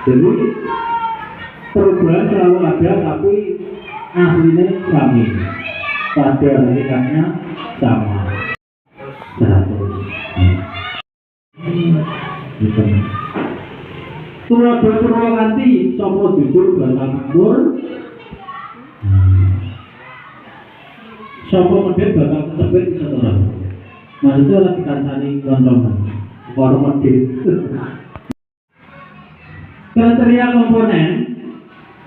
Jadi perubahan selalu ada, tapi aslinya sami, pada hakikatnya sama. Tuladha Purwakanthi, sapa jujur bakal makmur, sapa medhit bakal kecepit setorang. Maksudnya lagi kancani koncoman, orang medhit. Kriteria komponen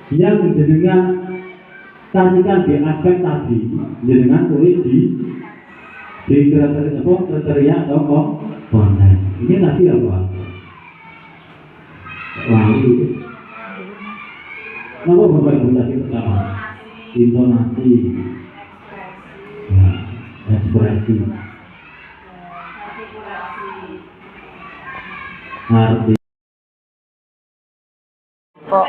yang jenengan kasihkan di aspek tadi, jenengan tulis di kriteria atau komponen. Ini tadi apa? Lalu, nama bapak ibu tadi pertama, intonasi, nah, ekspresi, arti. Kok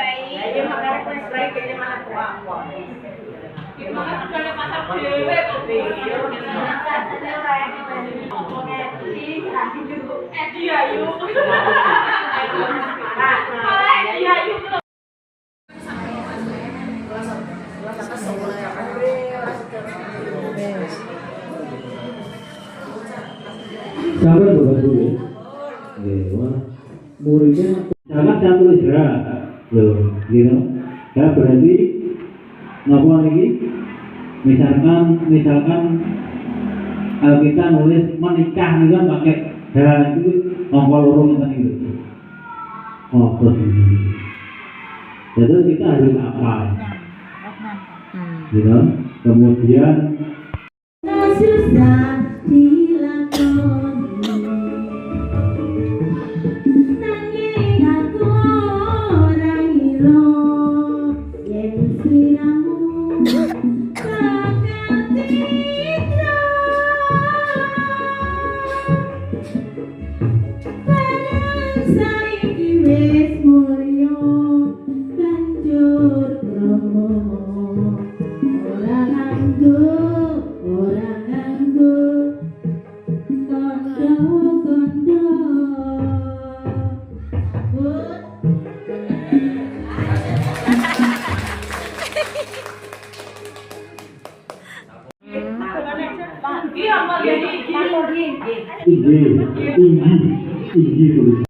Sabar bapak dulu ya. Muridnya jangan saya tulis ya, loh, gitu. Ya berarti ngapa lagi? Misalkan kita nulis menikah nih kan pakai itu ngapa lorong itu. Oh, begini. Jadi kita harus apa? Gitu. Kemudian susah dilakoni nanging aku ora ngira yen sliramu bakal citra bareng saiki wis mulya banjur promo ora nganggo kondo-kondo. tinggi tulisan.